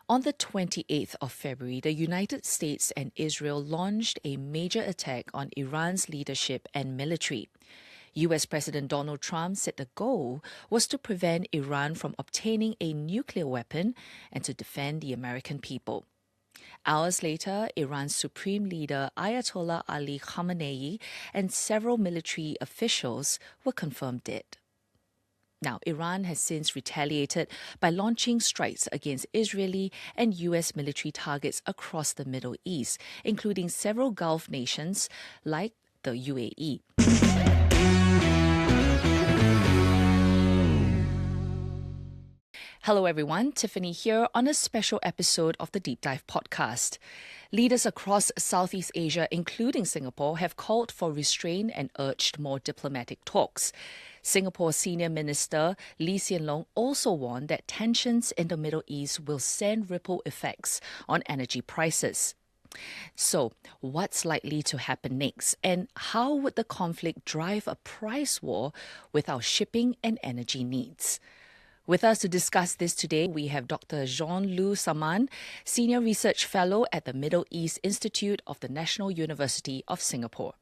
On the 28th of February, the United States and Israel launched a major attack on Iran's leadership and military. US President Donald Trump said the goal was to prevent Iran from obtaining a nuclear weapon and to defend the American people. Hours later, Iran's supreme leader Ayatollah Ali Khamenei and several military officials were confirmed dead. Now, Iran has since retaliated by launching strikes against Israeli and US military targets across the Middle East, including several Gulf nations like the UAE. Hello everyone, Tiffany here on a special episode of the Deep Dive podcast. Leaders across Southeast Asia, including Singapore, have called for restraint and urged more diplomatic talks. Singapore Senior Minister Lee Hsien Loong also warned that tensions in the Middle East will send ripple effects on energy prices. So, what's likely to happen next? And how would the conflict drive a price war with our shipping and energy needs? With us to discuss this today, we have Dr Jean-Loup Samaan, Senior Research Fellow at the Middle East Institute of the National University of Singapore.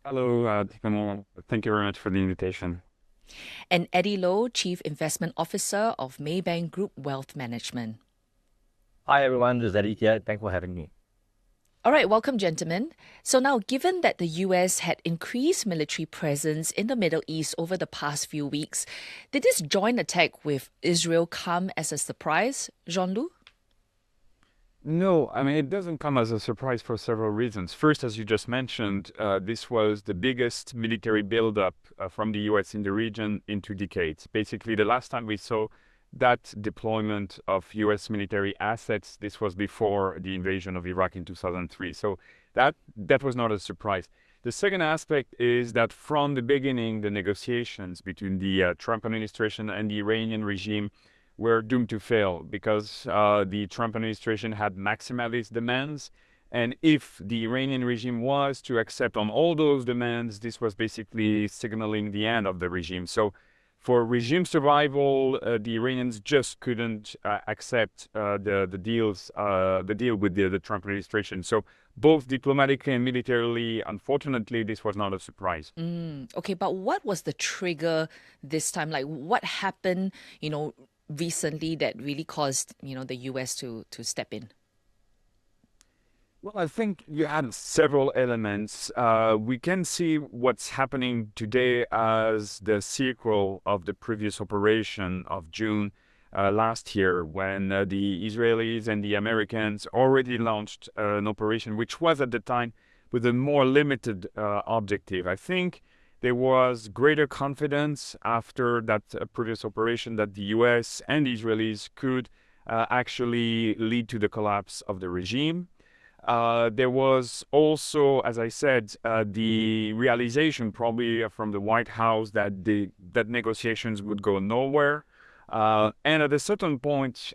Hello, Tiffany. Thank you very much for the invitation. And Eddy Loh, Chief Investment Officer of Maybank Group Wealth Management. Hi everyone, this is Eddy here. Thanks for having me. All right, welcome, gentlemen. So now, given that the US had increased military presence in the Middle East over the past few weeks, did this joint attack with Israel come as a surprise, Jean-Loup? No, I mean, it doesn't come as a surprise for several reasons. First, as you just mentioned, this was the biggest military buildup from the US in the region in 2 decades. Basically, the last time we saw that deployment of US military assets, this was before the invasion of Iraq in 2003. So that was not a surprise. The second aspect is that from the beginning, the negotiations between the Trump administration and the Iranian regime were doomed to fail because the Trump administration had maximalist demands. And if the Iranian regime was to accept on all those demands, this was basically signaling the end of the regime. So for regime survival, the Iranians just couldn't accept the deal with the Trump administration. So both diplomatically and militarily, unfortunately, this was not a surprise. Okay, but what was the trigger this time? Like, what happened, recently that really caused, the US to step in? Well, I think you had several elements. We can see what's happening today as the sequel of the previous operation of June last year, when the Israelis and the Americans already launched an operation which was at the time with a more limited objective. I think there was greater confidence after that previous operation that the US and the Israelis could actually lead to the collapse of the regime. There was also, as I said, the realization probably from the White House that that negotiations would go nowhere. And at a certain point,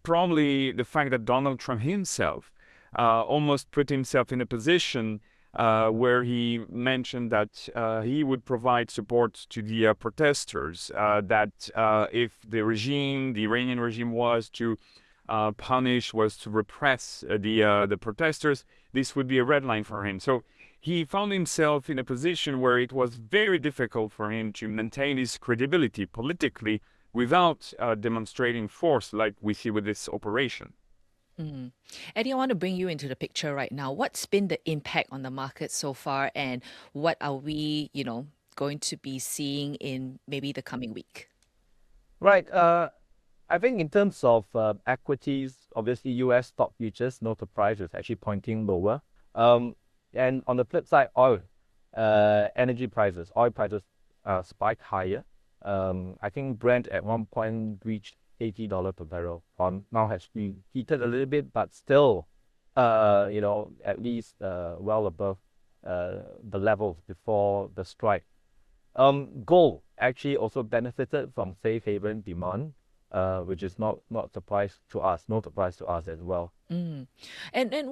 probably the fact that Donald Trump himself almost put himself in a position where he mentioned that he would provide support to the protesters, that if the Iranian regime was to was to repress the protesters, this would be a red line for him. So he found himself in a position where it was very difficult for him to maintain his credibility politically without demonstrating force like we see with this operation. Eddy, I want to bring you into the picture right now. What's been the impact on the market so far, and what are we, going to be seeing in maybe the coming week? Right. I think in terms of equities, obviously US stock futures, no surprise, is actually pointing lower. And on the flip side, oil prices spiked higher. I think Brent at one point reached $80 per barrel. Now has been heated a little bit, but still, at least well above the levels before the strike. Gold actually also benefited from safe haven demand, which is not surprise to us, no surprise to us as well. And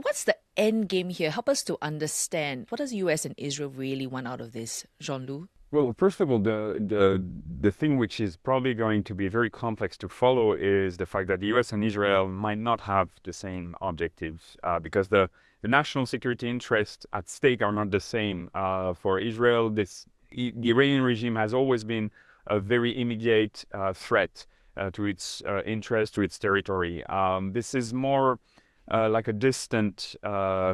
what's the end game here? Help us to understand. What does US and Israel really want out of this, Jean-Loup? Well, first of all, the thing which is probably going to be very complex to follow is the fact that the U.S. and Israel might not have the same objectives because the national security interests at stake are not the same. For Israel, the Iranian regime has always been a very immediate threat to its interest, to its territory. This is more like a distant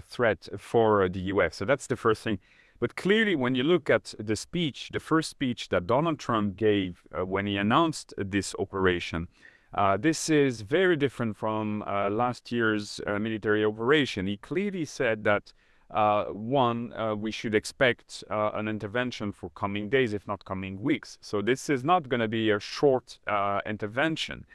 threat for the U.S. So that's the first thing. But clearly, when you look at the speech, the first speech that Donald Trump gave when he announced this operation, this is very different from last year's military operation. He clearly said that, we should expect an intervention for coming days, if not coming weeks. So this is not going to be a short intervention.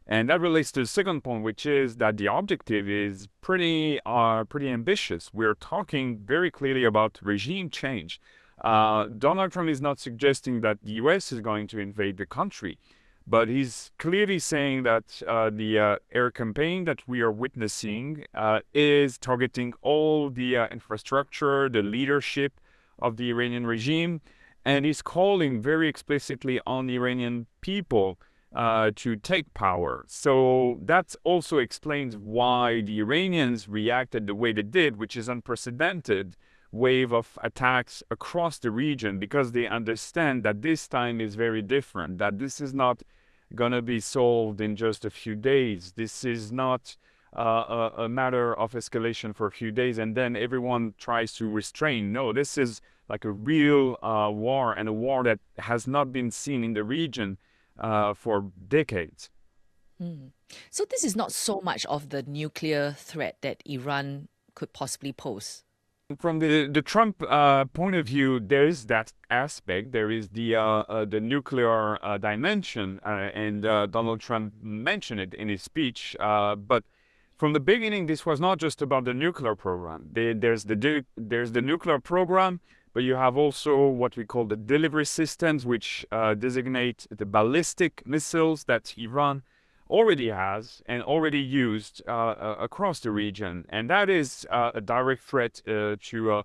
And that relates to the second point, which is that the objective is pretty ambitious. We're talking very clearly about regime change. Donald Trump is not suggesting that the U.S. is going to invade the country, but he's clearly saying that the air campaign that we are witnessing is targeting all the infrastructure, the leadership of the Iranian regime, and he's calling very explicitly on the Iranian people to take power. So that also explains why the Iranians reacted the way they did, which is unprecedented wave of attacks across the region, because they understand that this time is very different, that this is not going to be solved in just a few days. This is not a matter of escalation for a few days and then everyone tries to restrain. No, this is like a real war, and a war that has not been seen in the region for decades. So this is not so much of the nuclear threat that Iran could possibly pose. From the Trump point of view, there is that aspect. There is the nuclear dimension, and Donald Trump mentioned it in his speech. But from the beginning, this was not just about the nuclear program. There's the nuclear program, but you have also what we call the delivery systems, which designate the ballistic missiles that Iran already has and already used across the region. And that is a direct threat to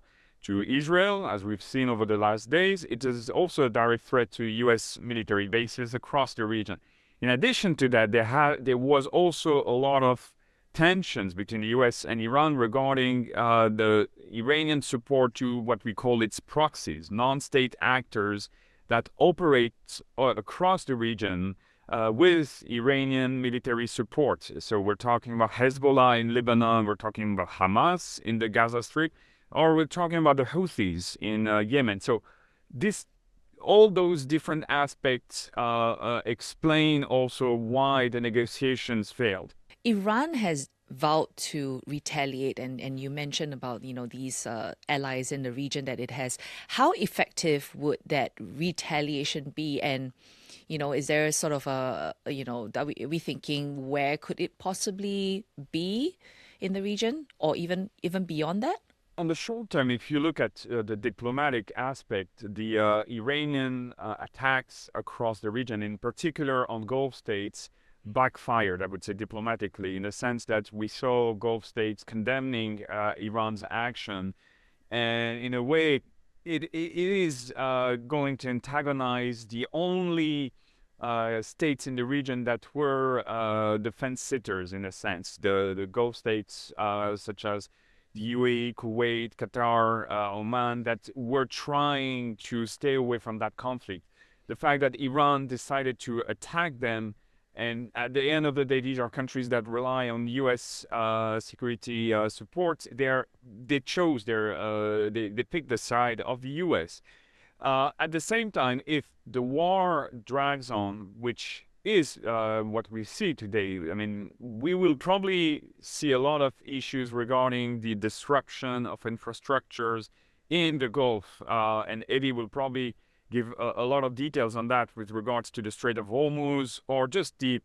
Israel, as we've seen over the last days. It is also a direct threat to U.S. military bases across the region. In addition to that, there was also a lot of tensions between the U.S. and Iran regarding the Iranian support to what we call its proxies, non-state actors that operate across the region with Iranian military support. So we're talking about Hezbollah in Lebanon, we're talking about Hamas in the Gaza Strip, or we're talking about the Houthis in Yemen. So all those different aspects explain also why the negotiations failed. Iran has vowed to retaliate, and you mentioned about these allies in the region that it has. How effective would that retaliation be? And is there sort of are we thinking where could it possibly be in the region, or even beyond that? On the short term, if you look at the diplomatic aspect, the Iranian attacks across the region, in particular on Gulf states, backfired, I would say, diplomatically, in the sense that we saw Gulf states condemning Iran's action, and in a way it is going to antagonize the only states in the region that were the fence sitters, in a sense, the Gulf states such as the UAE, Kuwait, Qatar, Oman, that were trying to stay away from that conflict. The fact that Iran decided to attack them, and at the end of the day, these are countries that rely on U.S. security support. They picked the side of the U.S. At the same time, if the war drags on, which is what we see today, I mean, we will probably see a lot of issues regarding the disruption of infrastructures in the Gulf, and Eddy will probably give a lot of details on that with regards to the Strait of Hormuz, or just the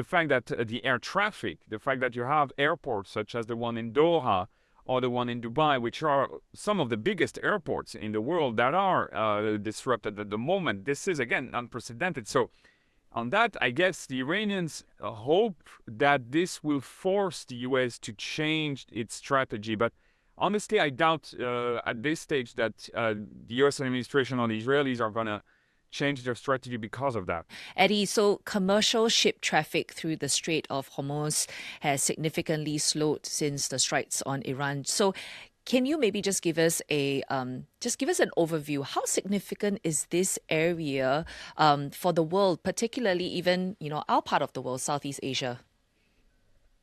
fact that the air traffic, the fact that you have airports such as the one in Doha or the one in Dubai, which are some of the biggest airports in the world that are disrupted at the moment. This is, again, unprecedented. So on that, I guess the Iranians hope that this will force the U.S. to change its strategy. But honestly, I doubt at this stage that the U.S. administration or the Israelis are going to change their strategy because of that. Eddy, so commercial ship traffic through the Strait of Hormuz has significantly slowed since the strikes on Iran. So can you maybe just give us an overview? How significant is this area for the world, particularly even our part of the world, Southeast Asia?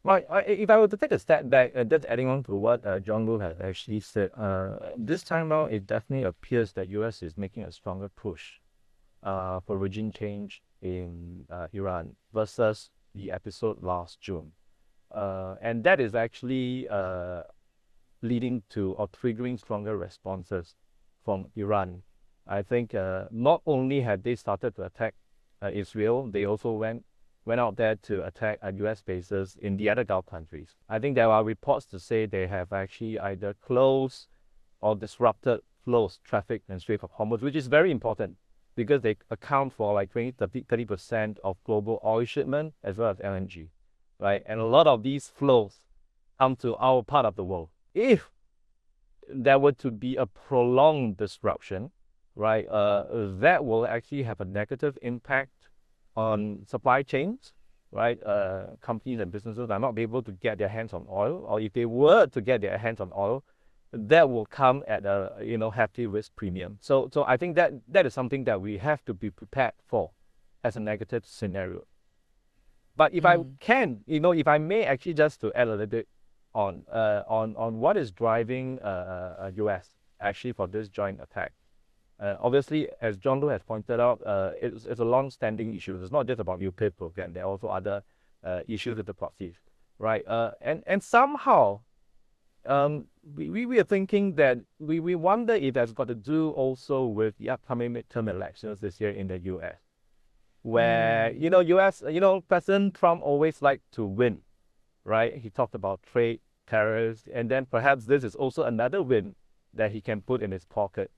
Right. If I were to take a step back, just adding on to what Jean-Loup has actually said, this time around, it definitely appears that U.S. is making a stronger push for regime change in Iran versus the episode last June. And that is actually leading to or triggering stronger responses from Iran. I think not only had they started to attack Israel, they also went out there to attack U.S. bases in the other Gulf countries. I think there are reports to say they have actually either closed or disrupted flows, traffic in Strait of Hormuz, which is very important because they account for like 30% of global oil shipment as well as LNG, right? And a lot of these flows come to our part of the world. If there were to be a prolonged disruption, right, that will actually have a negative impact on supply chains, right? Companies and businesses are not able to get their hands on oil, or if they were to get their hands on oil, that will come at a hefty risk premium. So I think that is something that we have to be prepared for as a negative scenario. But if I can, if I may actually just to add a little bit on what is driving US actually for this joint attack. Obviously, as Jean-Loup has pointed out, it's a long-standing issue. It's not just about nuclear program. There are also other issues with the proxies, right? And somehow, we are thinking that we wonder if that's got to do also with the upcoming midterm elections this year in the U.S., where U.S. President Trump always liked to win, right? He talked about trade, tariffs, and then perhaps this is also another win that he can put in his pocket.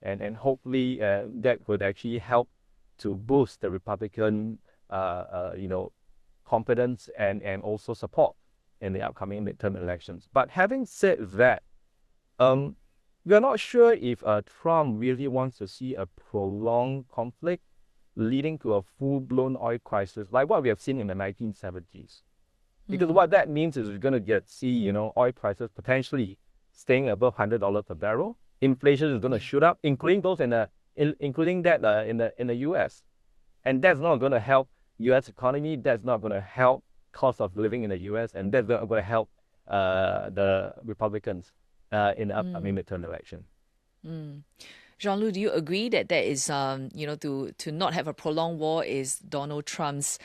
And hopefully that would actually help to boost the Republican, confidence and also support in the upcoming midterm elections. But having said that, we are not sure if Trump really wants to see a prolonged conflict leading to a full-blown oil crisis like what we have seen in the 1970s. Because what that means is we're going to see oil prices potentially staying above $100 per barrel. Inflation is going to shoot up, including those in the U.S., and that's not going to help U.S. economy. That's not going to help cost of living in the U.S., and that's not going to help the Republicans in the upcoming midterm election. Jean-Loup, do you agree that there is, to not have a prolonged war is Donald Trump's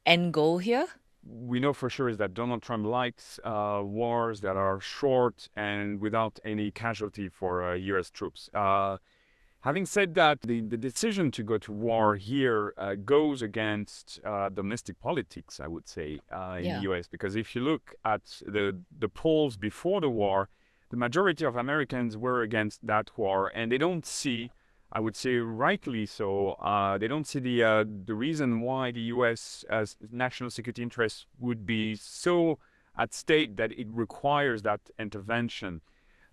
end goal here? We know for sure is that Donald Trump likes wars that are short and without any casualty for U.S. troops. Having said that, the decision to go to war here goes against domestic politics, I would say, in the U.S. Because if you look at the polls before the war, the majority of Americans were against that war, and they don't see, I would say rightly so, they don't see the reason why the U.S. as national security interests would be so at stake that it requires that intervention.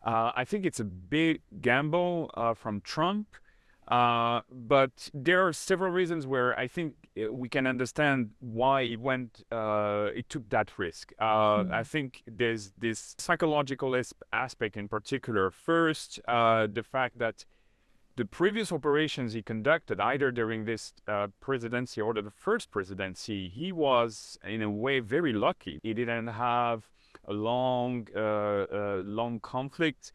I think it's a big gamble from Trump, but there are several reasons where I think we can understand why it took that risk. I think there's this psychological aspect in particular. First, the fact that the previous operations he conducted, either during this presidency or the first presidency, he was in a way very lucky. He didn't have a long conflict.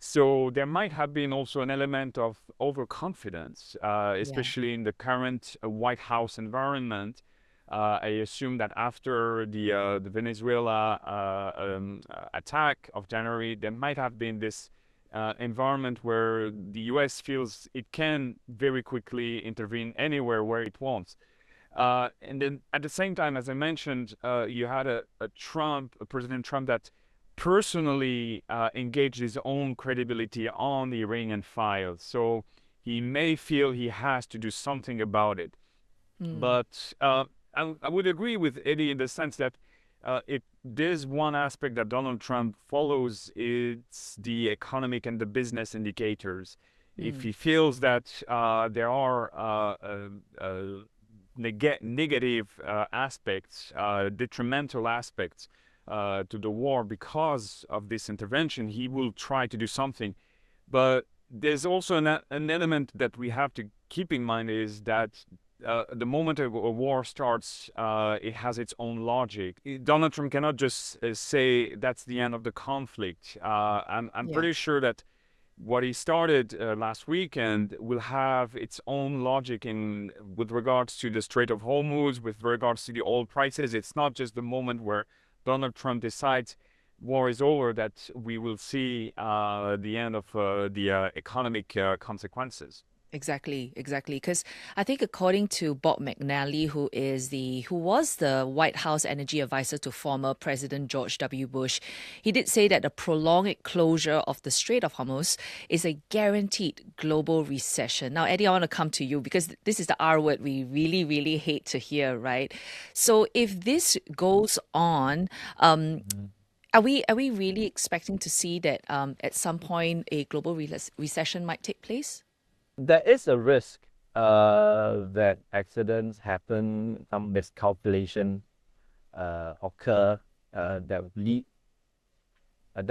So there might have been also an element of overconfidence, especially in the current White House environment. I assume that after the Venezuela attack of January, there might have been this environment where the U.S. feels it can very quickly intervene anywhere where it wants. And then at the same time, as I mentioned, you had a President Trump that personally engaged his own credibility on the Iranian files. So he may feel he has to do something about it. But I would agree with Eddy in the sense that if there's one aspect that Donald Trump follows, it's the economic and the business indicators. If he feels that there are negative aspects, detrimental aspects to the war because of this intervention, he will try to do something. But there's also an element that we have to keep in mind is that the moment a war starts, it has its own logic. Donald Trump cannot just say that's the end of the conflict. I'm pretty sure that what he started last weekend will have its own logic with regards to the Strait of Hormuz, with regards to the oil prices. It's not just the moment where Donald Trump decides war is over that we will see the end of the economic consequences. Exactly. Because I think according to Bob McNally, who was the White House energy advisor to former President George W. Bush, he did say that the prolonged closure of the Strait of Hormuz is a guaranteed global recession. Now, Eddy, I want to come to you because this is the R word we really, really hate to hear, right? So if this goes on, are we really expecting to see that at some point a global recession might take place? There is a risk that accidents happen, some miscalculation occur that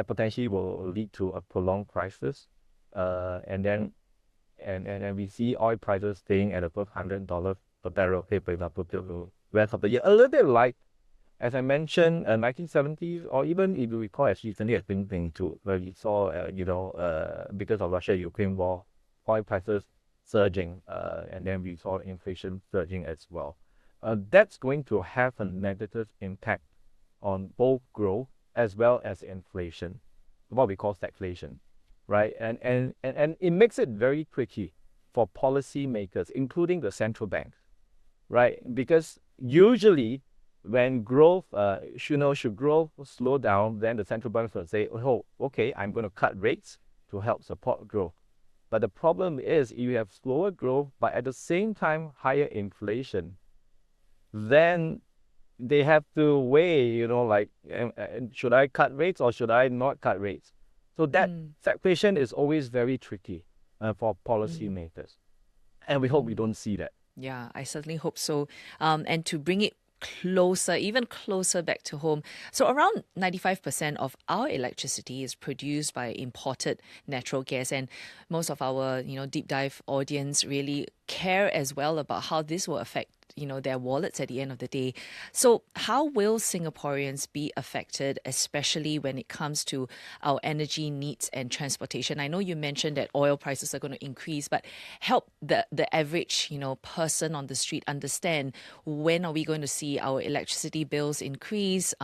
potentially will lead to a prolonged crisis, and then we see oil prices staying at above $100 per barrel, for example, till the rest of the year. A little bit like, as I mentioned, 1970s, or even if you recall as recently as 2022, where we saw, because of Russia-Ukraine war, oil prices surging, and then we saw inflation surging as well. That's going to have a negative impact on both growth as well as inflation, what we call stagflation, right? And it makes it very tricky for policymakers, including the central banks, right? Because usually when growth, should growth slow down, then the central banks will say, oh, okay, I'm going to cut rates to help support growth. But the problem is, if you have slower growth, but at the same time higher inflation, then they have to weigh, should I cut rates or should I not cut rates? So that stagflation is always very tricky for policymakers. And we hope we don't see that. Yeah, I certainly hope so. And to bring it even closer back to home. So around 95% of our electricity is produced by imported natural gas, and most of our, deep dive audience really care as well about how this will affect their wallets at the end of the day. So how will Singaporeans be affected, especially when it comes to our energy needs and transportation? I know you mentioned that oil prices are going to increase, but help the average, person on the street understand, when are we going to see our electricity bills increase?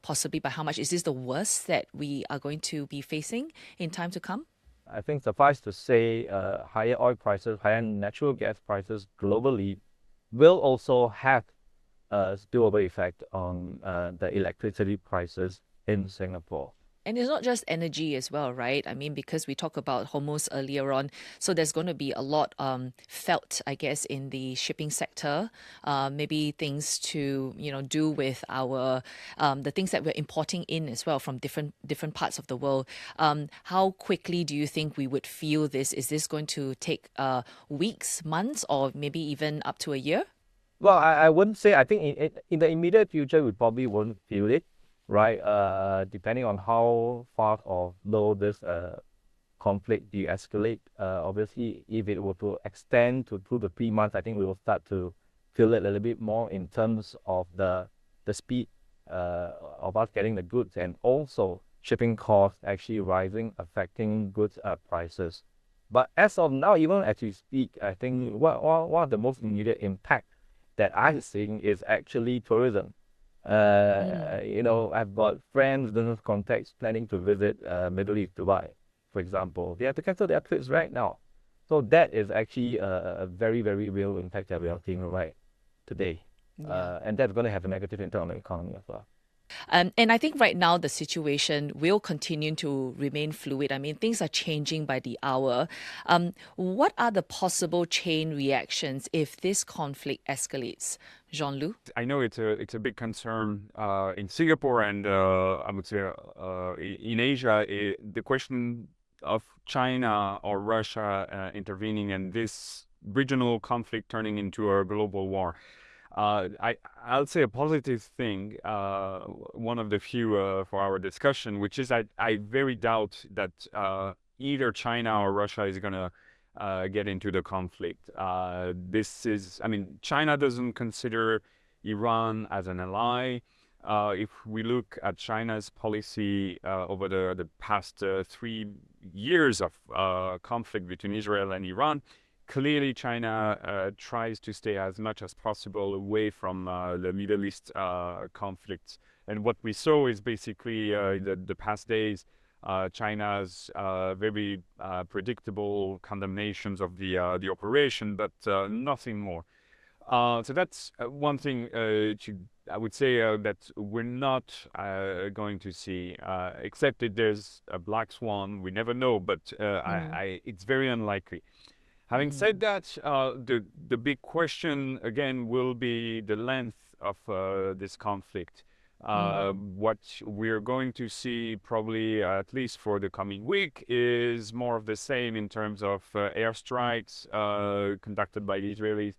Possibly by how much? Is this the worst that we are going to be facing in time to come? I think suffice to say, higher oil prices, higher natural gas prices globally will also have a spillover effect on the electricity prices in Singapore. And it's not just energy as well, right? I mean, because we talked about Hormuz earlier on, so there's going to be a lot felt, I guess, in the shipping sector. Maybe things to do with our the things that we're importing in as well from different parts of the world. How quickly do you think we would feel this? Is this going to take weeks, months, or maybe even up to a year? Well, I wouldn't say. I think in the immediate future, we probably won't feel it. Right, depending on how fast or low this conflict de-escalate. Obviously, if it were to extend to 2 to 3 months, I think we will start to feel it a little bit more in terms of the speed of us getting the goods, and also shipping costs actually rising, affecting goods prices. But as of now, even as we speak, I think one of the most immediate impact that I'm seeing is actually tourism. I've got friends, business contacts planning to visit Middle East, Dubai, for example. They have to cancel their trips right now. So that is actually a very, very real impact that we are seeing right today. Yeah. And that's going to have a negative impact on the economy as well. And I think right now the situation will continue to remain fluid. I mean, things are changing by the hour. What are the possible chain reactions if this conflict escalates? Jean-Loup? I know it's a big concern in Singapore and I would say in Asia. The question of China or Russia intervening in this regional conflict turning into a global war. I'll say a positive thing, one of the few for our discussion, which is I very doubt that either China or Russia is going to get into the conflict. China doesn't consider Iran as an ally. If we look at China's policy over the past 3 years of conflict between Israel and Iran, clearly China tries to stay as much as possible away from the Middle East conflicts. And what we saw is basically the past days, China's very predictable condemnations of the operation, but nothing more. So that's one thing I would say that we're not going to see, except that there's a black swan. We never know, but it's very unlikely. Having said that, the big question again will be the length of this conflict. What we're going to see probably at least for the coming week is more of the same in terms of airstrikes conducted by the Israelis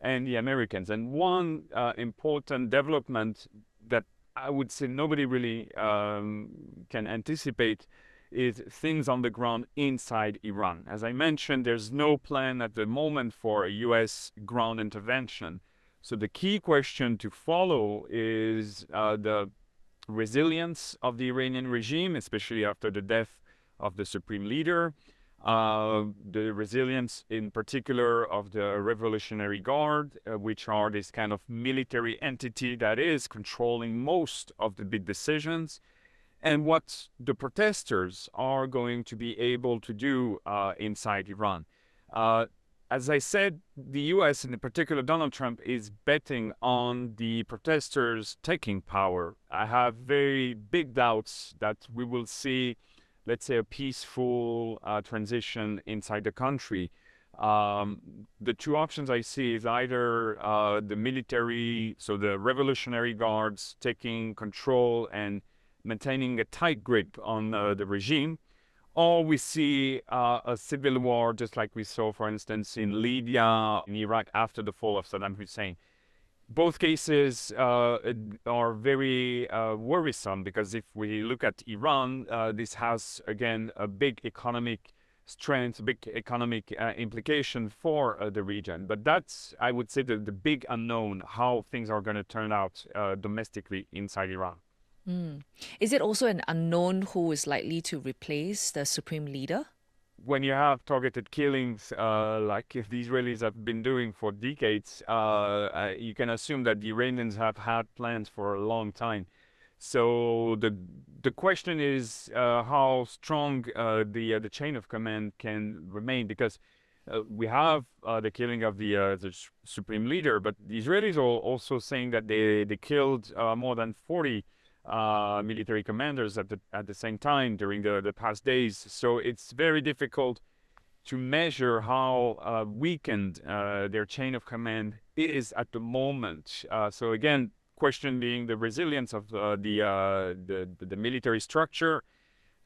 and the Americans. And one important development that I would say nobody really can anticipate is things on the ground inside Iran. As I mentioned, there's no plan at the moment for a U.S. ground intervention. So the key question to follow is the resilience of the Iranian regime, especially after the death of the supreme leader, the resilience in particular of the Revolutionary Guard, which are this kind of military entity that is controlling most of the big decisions, and what the protesters are going to be able to do inside Iran. As I said, the U.S., and in particular Donald Trump, is betting on the protesters taking power. I have very big doubts that we will see, let's say, a peaceful transition inside the country. The two options I see is either the military, so the Revolutionary Guards taking control and maintaining a tight grip on the regime, or we see a civil war just like we saw, for instance, in Libya, in Iraq after the fall of Saddam Hussein. Both cases are very worrisome because if we look at Iran, this has, again, a big economic strength, big economic implication for the region. But that's, I would say, the big unknown, how things are going to turn out domestically inside Iran. Is it also an unknown who is likely to replace the supreme leader? When you have targeted killings like if the Israelis have been doing for decades, you can assume that the Iranians have had plans for a long time. So the question is how strong the chain of command can remain, because we have the killing of the supreme leader, but the Israelis are also saying that they killed more than 40 military commanders at the same time during the past days. So it's very difficult to measure how weakened their chain of command is at the moment. So again, question being the resilience of the military structure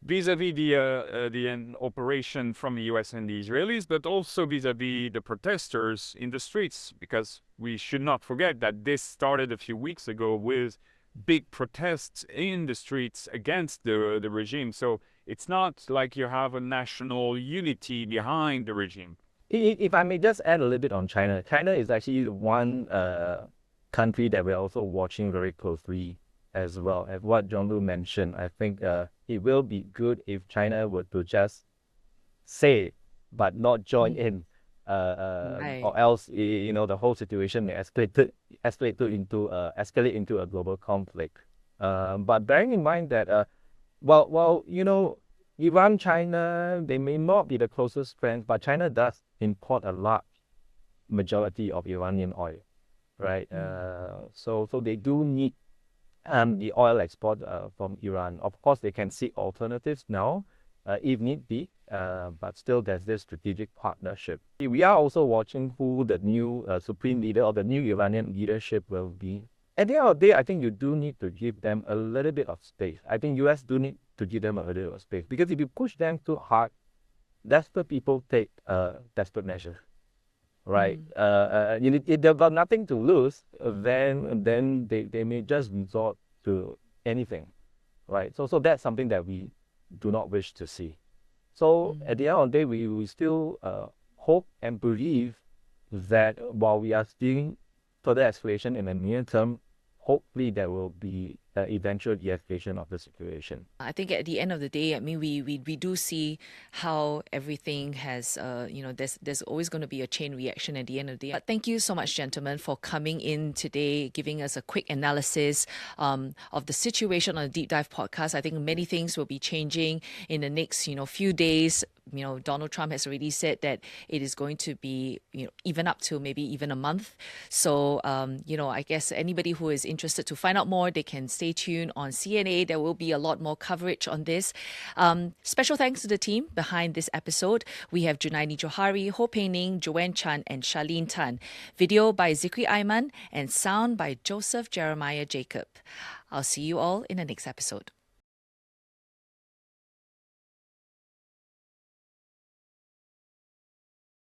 vis-a-vis the operation from the U.S. and the Israelis, but also vis-a-vis the protesters in the streets, because we should not forget that this started a few weeks ago with big protests in the streets against the regime. So it's not like you have a national unity behind the regime. If I may just add a little bit on China. China is actually one country that we're also watching very closely as well. As what Jean-Loup mentioned, I think it will be good if China were to just say but not join in. Or else, the whole situation may escalate into a global conflict. But bearing in mind that, Iran, China, they may not be the closest friends, but China does import a large majority of Iranian oil, right? So they do need the oil export from Iran. Of course, they can seek alternatives now. if need be. But still, there's this strategic partnership. We are also watching who the new supreme leader or the new Iranian leadership will be. At the end of the day, I think you do need to give them a little bit of space. I think US do need to give them a little bit of space, because if you push them too hard, desperate people take desperate measures, right? If they've got nothing to lose, then they may just resort to anything, right? So that's something that we do not wish to see. So at the end of the day, we still hope and believe that while we are seeing further escalation in the near term, hopefully there will be eventual de-escalation of the situation. I think at the end of the day, I mean, we do see how everything has, there's always going to be a chain reaction at the end of the day. But thank you so much, gentlemen, for coming in today, giving us a quick analysis of the situation on the Deep Dive podcast. I think many things will be changing in the next, few days. Donald Trump has already said that it is going to be, even up to maybe even a month. So, I guess anybody who is interested to find out more, they can stay tuned on CNA. There will be a lot more coverage on this. Special thanks to the team behind this episode. We have Junaidi Johari, Ho Pei Ning, Joanne Chan, and Charlene Tan. Video by Zikri Aiman and sound by Joseph Jeremiah Jacob. I'll see you all in the next episode.